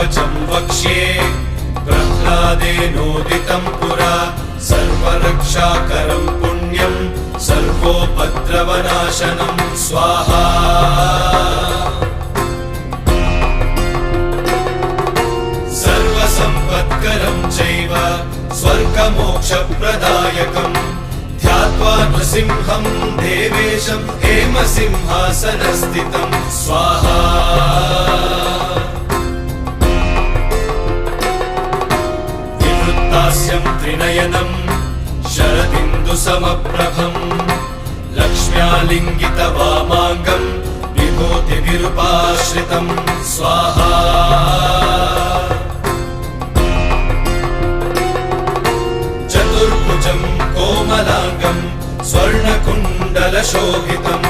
कवचं वक्ष्ये प्रह्लादेनोदितं पुरा सर्वरक्षाकरं पुण्यं सर्वोपद्रवनाशनं स्वाहा सर्वसम्पत्करं चैव स्वर्गमोक्षप्रदायकं ध्यात्वा नृसिंहं देवेशं हेमसिंहासनस्थितं स्वाहा विवृत्तास्यं त्रिनयनं शरदिन्दुसमप्रभं लक्ष्म्यालिङ्गितवामाङ्गं विभूतिभिरुपाश्रितं स्वाहा चतुर्भुजं कोमलाङ्गं स्वर्णकुण्डलशोभितं